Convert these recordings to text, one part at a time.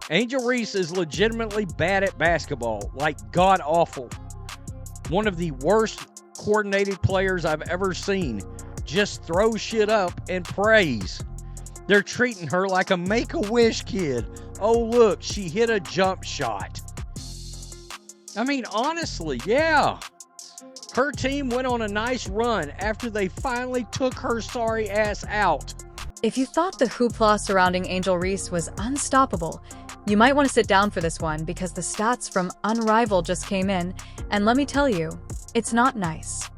Angel Reese is legitimately bad at basketball, like god-awful. One of the worst coordinated players I've ever seen. Just throws shit up and prays. They're treating her like a Make-A-Wish kid. Oh, look, she hit a jump shot. I mean, honestly, yeah. Her team went on a nice run after they finally took her sorry ass out. If you thought the hoopla surrounding Angel Reese was unstoppable, you might want to sit down for this one because the stats from Unrivaled just came in, and let me tell you, it's not nice.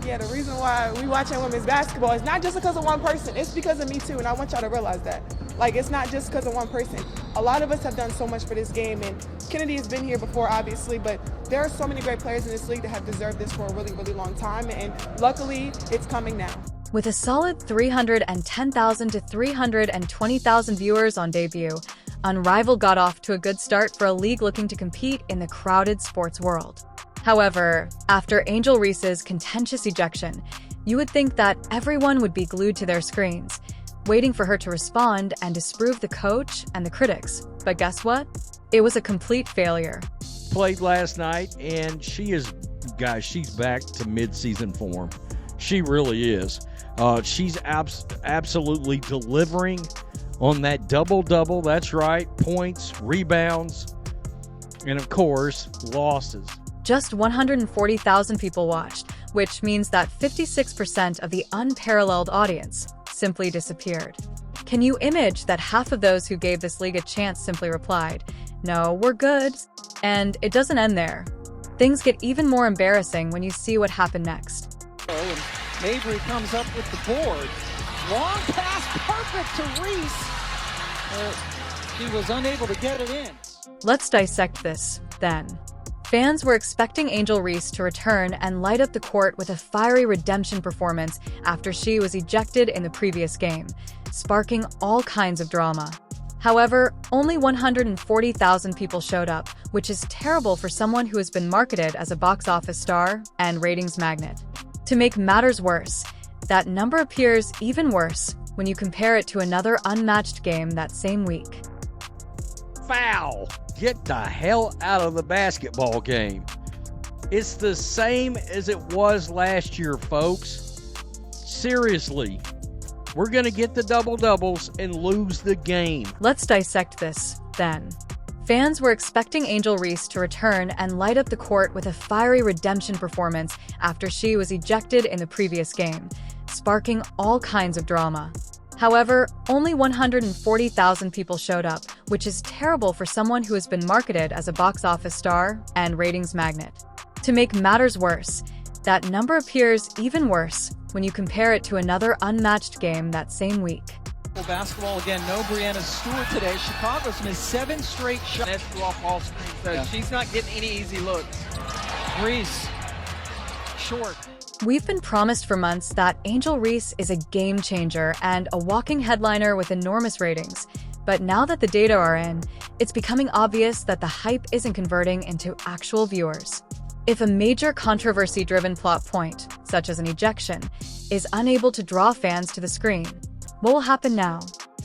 Yeah, the reason why we watching women's basketball is not just because of one person, it's because of me too, and I want y'all to realize that. Like, it's not just because of one person. A lot of us have done so much for this game, and Kennedy has been here before, obviously, but there are so many great players in this league that have deserved this for a really, really long time, and luckily, it's coming now. With a solid 310,000 to 320,000 viewers on debut, Unrivaled got off to a good start for a league looking to compete in the crowded sports world. However, after Angel Reese's contentious ejection, you would think that everyone would be glued to their screens, waiting for her to respond and disprove the coach and the critics. But guess what? It was a complete failure. Played last night, and she's back to mid-season form. She really is. She's absolutely delivering on that double-double. That's right. Points, rebounds, and of course, losses. Just 140,000 people watched, which means that 56% of the unparalleled audience simply disappeared. Can you imagine that half of those who gave this league a chance simply replied, "No, we're good." And it doesn't end there. Things get even more embarrassing when you see what happened next. And Mabry comes up with the board. Long pass, perfect to Reese. She was unable to get it in. Let's dissect this, then. Fans were expecting Angel Reese to return and light up the court with a fiery redemption performance after she was ejected in the previous game, sparking all kinds of drama. However, only 140,000 people showed up, which is terrible for someone who has been marketed as a box office star and ratings magnet. To make matters worse, that number appears even worse when you compare it to another unmatched game that same week. Foul! Get the hell out of the basketball game. It's the same as it was last year, folks. Seriously. We're going to get the double-doubles and lose the game. Let's dissect this, then. Fans were expecting Angel Reese to return and light up the court with a fiery redemption performance after she was ejected in the previous game, sparking all kinds of drama. However, only 140,000 people showed up, which is terrible for someone who has been marketed as a box office star and ratings magnet. To make matters worse, that number appears even worse when you compare it to another unmatched game that same week. Basketball again, no Brianna Stewart today. Chicago's missed 7 straight shots. That's off all screens, so she's not getting any easy looks. Reese, short. We've been promised for months that Angel Reese is a game changer and a walking headliner with enormous ratings. But now that the data are in, it's becoming obvious that the hype isn't converting into actual viewers. If a major controversy-driven plot point, such as an ejection, is unable to draw fans to the screen, what will happen now?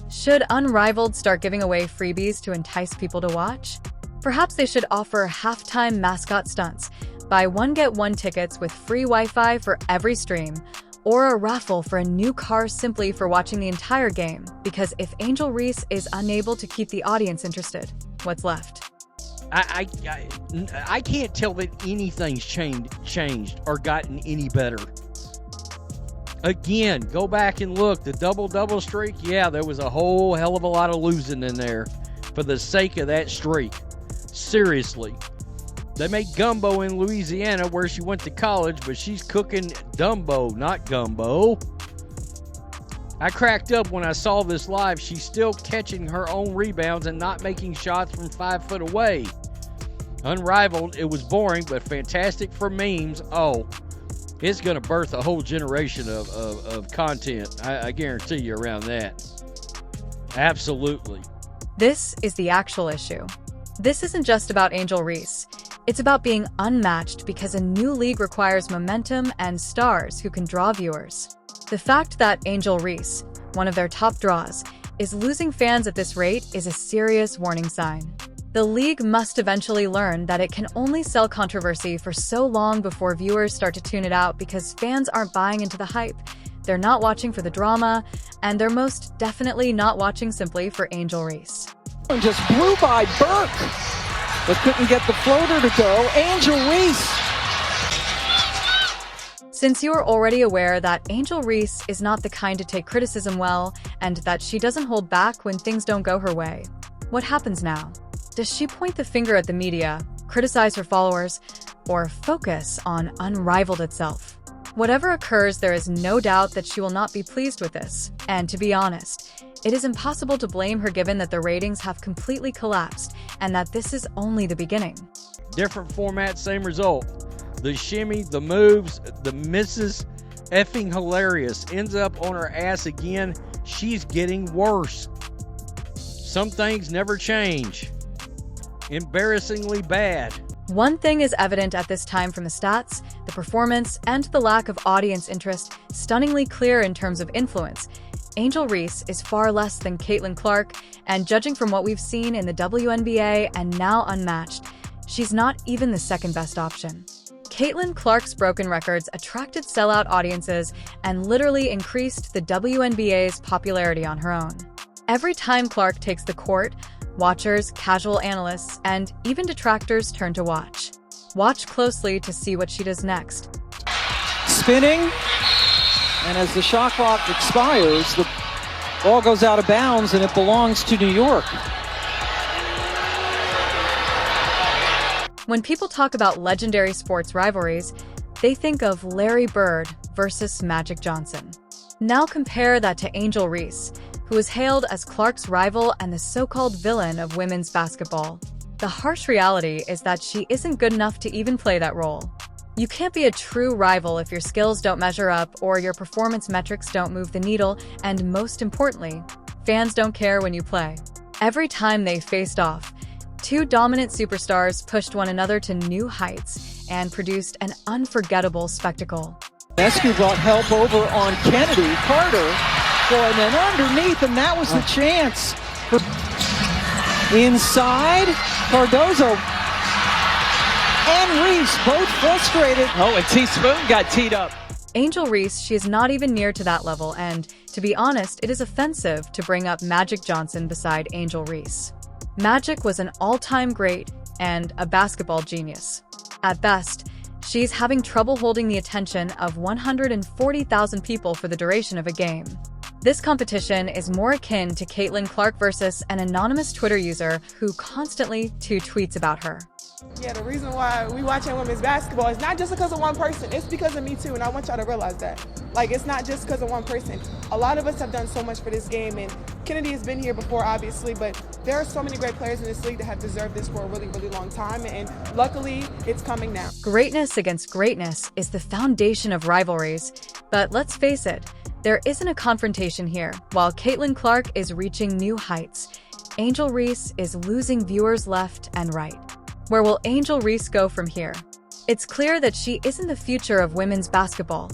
Should Unrivaled start giving away freebies to entice people to watch? Perhaps they should offer halftime mascot stunts, buy one get one tickets with free Wi-Fi for every stream, or a raffle for a new car simply for watching the entire game, because if Angel Reese is unable to keep the audience interested, what's left? I can't tell that anything's changed or gotten any better. Again, go back and look. The double-double streak, yeah, there was a whole hell of a lot of losing in there for the sake of that streak. Seriously. They make gumbo in Louisiana where she went to college, but she's cooking Dumbo, not gumbo. I cracked up when I saw this live. She's still catching her own rebounds and not making shots from 5 foot away. Unrivaled, it was boring, but fantastic for memes. Oh, it's going to birth a whole generation of content, I guarantee you, around that. Absolutely. This is the actual issue. This isn't just about Angel Reese. It's about being unmatched because a new league requires momentum and stars who can draw viewers. The fact that Angel Reese, one of their top draws, is losing fans at this rate is a serious warning sign. The league must eventually learn that it can only sell controversy for so long before viewers start to tune it out because fans aren't buying into the hype. They're not watching for the drama, and they're most definitely not watching simply for Angel Reese. And just blew by Burke, but couldn't get the floater to go. Angel Reese. Since you are already aware that Angel Reese is not the kind to take criticism well, and that she doesn't hold back when things don't go her way, what happens now? Does she point the finger at the media, criticize her followers, or focus on Unrivaled itself? Whatever occurs, there is no doubt that she will not be pleased with this, and to be honest, it is impossible to blame her given that the ratings have completely collapsed and that this is only the beginning. Different format, same result. The shimmy, the moves, the misses, effing hilarious. Ends up on her ass again. She's getting worse. Some things never change. Embarrassingly bad. One thing is evident at this time from the stats, the performance, and the lack of audience interest, stunningly clear in terms of influence. Angel Reese is far less than Caitlin Clark, and judging from what we've seen in the WNBA and now unmatched, she's not even the second best option. Caitlin Clark's broken records attracted sellout audiences and literally increased the WNBA's popularity on her own. Every time Clark takes the court, watchers, casual analysts, and even detractors turn to watch. Watch closely to see what she does next. Spinning, and as the shot clock expires, the ball goes out of bounds and it belongs to New York. When people talk about legendary sports rivalries, they think of Larry Bird versus Magic Johnson. Now compare that to Angel Reese, who is hailed as Clark's rival and the so-called villain of women's basketball. The harsh reality is that she isn't good enough to even play that role. You can't be a true rival if your skills don't measure up or your performance metrics don't move the needle, and most importantly, fans don't care when you play. Every time they faced off, two dominant superstars pushed one another to new heights and produced an unforgettable spectacle. Escu brought help over on Kennedy. Carter, and then underneath, and that was the chance. Inside, Cardozo and Reese both frustrated. Oh, and T-Spoon got teed up. Angel Reese, she is not even near to that level, and to be honest, it is offensive to bring up Magic Johnson beside Angel Reese. Magic was an all-time great and a basketball genius. At best, she's having trouble holding the attention of 140,000 people for the duration of a game. This competition is more akin to Caitlin Clark versus an anonymous Twitter user who constantly tweets about her. Yeah, the reason why we watching women's basketball is not just because of one person, it's because of me too, and I want y'all to realize that. Like, it's not just because of one person. A lot of us have done so much for this game, and Kennedy has been here before, obviously, but there are so many great players in this league that have deserved this for a really, really long time, and luckily, it's coming now. Greatness against greatness is the foundation of rivalries, but let's face it, there isn't a confrontation here. While Caitlin Clark is reaching new heights, Angel Reese is losing viewers left and right. Where will Angel Reese go from here? It's clear that she isn't the future of women's basketball.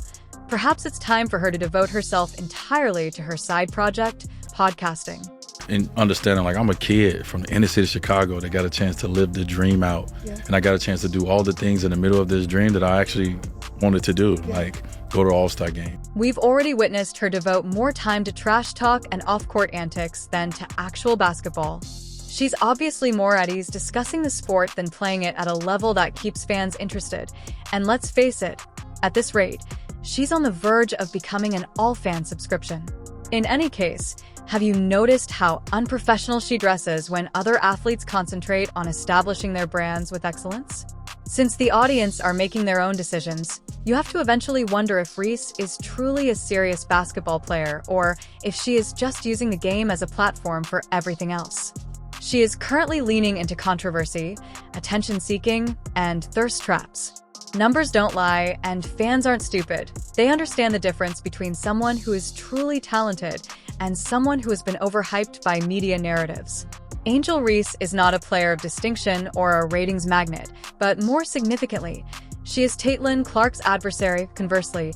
Perhaps it's time for her to devote herself entirely to her side project, podcasting. And understanding, like, I'm a kid from the inner city of Chicago that got a chance to live the dream out. Yeah. And I got a chance to do all the things in the middle of this dream that I actually wanted to do, like go to All-Star game. We've already witnessed her devote more time to trash talk and off-court antics than to actual basketball. She's obviously more at ease discussing the sport than playing it at a level that keeps fans interested. And let's face it, at this rate, she's on the verge of becoming an all-fan subscription. In any case, have you noticed how unprofessional she dresses when other athletes concentrate on establishing their brands with excellence? Since the audience are making their own decisions, you have to eventually wonder if Reese is truly a serious basketball player or if she is just using the game as a platform for everything else. She is currently leaning into controversy, attention-seeking, and thirst traps. Numbers don't lie, and fans aren't stupid. They understand the difference between someone who is truly talented and someone who has been overhyped by media narratives. Angel Reese is not a player of distinction or a ratings magnet, but more significantly, she is Caitlin Clark's adversary. Conversely,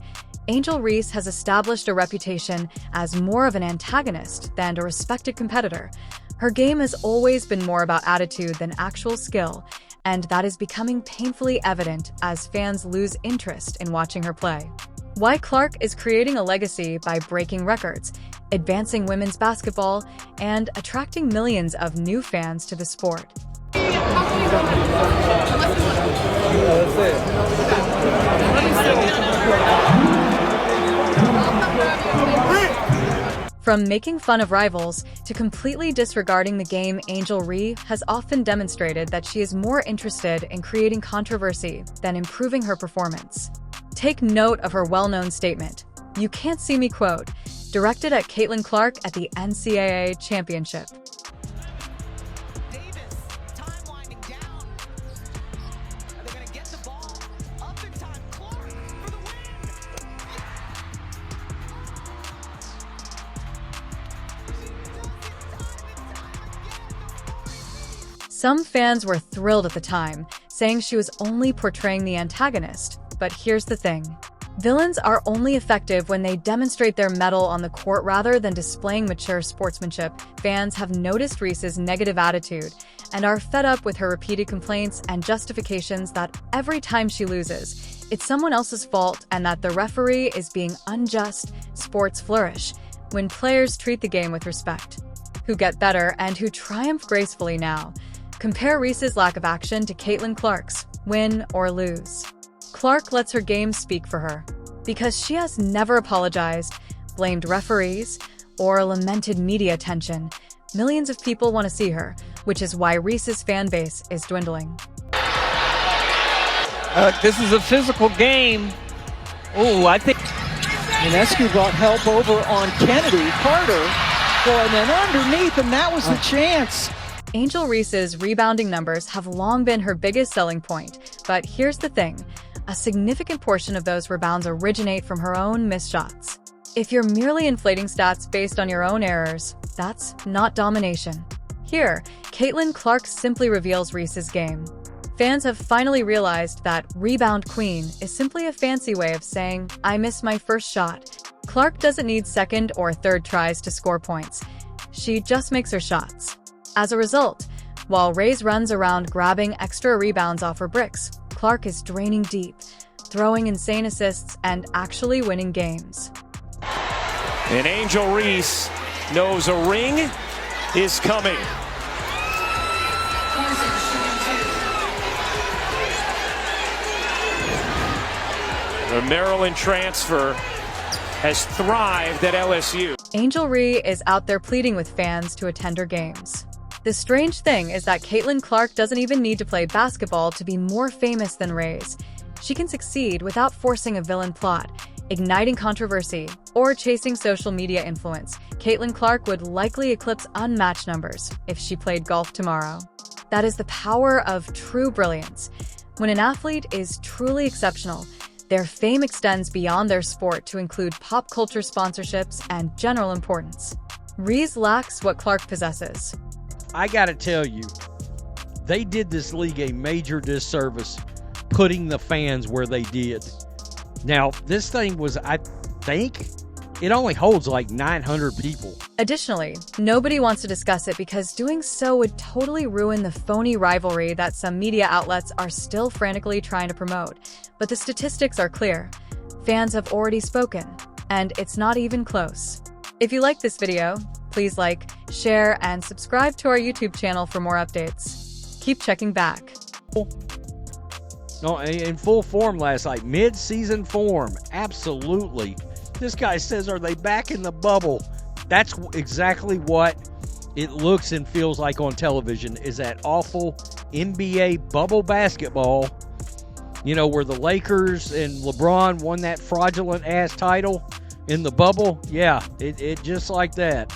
Angel Reese has established a reputation as more of an antagonist than a respected competitor. Her game has always been more about attitude than actual skill, and that is becoming painfully evident as fans lose interest in watching her play. Why Clark is creating a legacy by breaking records, advancing women's basketball, and attracting millions of new fans to the sport. From making fun of rivals to completely disregarding the game, Angel Reese has often demonstrated that she is more interested in creating controversy than improving her performance. Take note of her well-known statement, "You can't see me," quote, directed at Caitlin Clark at the NCAA Championship. Some fans were thrilled at the time, saying she was only portraying the antagonist. But here's the thing. Villains are only effective when they demonstrate their mettle on the court rather than displaying mature sportsmanship. Fans have noticed Reese's negative attitude and are fed up with her repeated complaints and justifications that every time she loses, it's someone else's fault and that the referee is being unjust. Sports flourish when players treat the game with respect, who get better and who triumph gracefully now. Compare Reese's lack of action to Caitlin Clark's win or lose. Clark lets her game speak for her. Because she has never apologized, blamed referees, or lamented media attention, millions of people want to see her, which is why Reese's fan base is dwindling. This is a physical game. Oh, I think Ionescu brought help over on Kennedy. Carter going in underneath, and that was the chance. Angel Reese's rebounding numbers have long been her biggest selling point, but here's the thing. A significant portion of those rebounds originate from her own missed shots. If you're merely inflating stats based on your own errors, that's not domination. Here, Caitlin Clark simply reveals Reese's game. Fans have finally realized that rebound queen is simply a fancy way of saying, "I missed my first shot." Clark doesn't need second or third tries to score points. She just makes her shots. As a result, while Reese runs around grabbing extra rebounds off her bricks, Clark is draining deep, throwing insane assists, and actually winning games. And Angel Reese knows a ring is coming. The Maryland transfer has thrived at LSU. Angel Reese is out there pleading with fans to attend her games. The strange thing is that Caitlin Clark doesn't even need to play basketball to be more famous than Reese. She can succeed without forcing a villain plot, igniting controversy, or chasing social media influence. Caitlin Clark would likely eclipse unmatched numbers if she played golf tomorrow. That is the power of true brilliance. When an athlete is truly exceptional, their fame extends beyond their sport to include pop culture sponsorships and general importance. Reese lacks what Clark possesses. I gotta tell you, they did this league a major disservice putting the fans where they did. Now, this thing was, I think, it only holds like 900 people. Additionally, nobody wants to discuss it because doing so would totally ruin the phony rivalry that some media outlets are still frantically trying to promote. But the statistics are clear. Fans have already spoken, and it's not even close. If you like this video, please like, share, and subscribe to our YouTube channel for more updates. Keep checking back. No, in full form last night, mid-season form, absolutely. This guy says, are they back in the bubble? That's exactly what it looks and feels like on television, is that awful NBA bubble basketball, you know, where the Lakers and LeBron won that fraudulent-ass title in the bubble. Yeah, it just like that.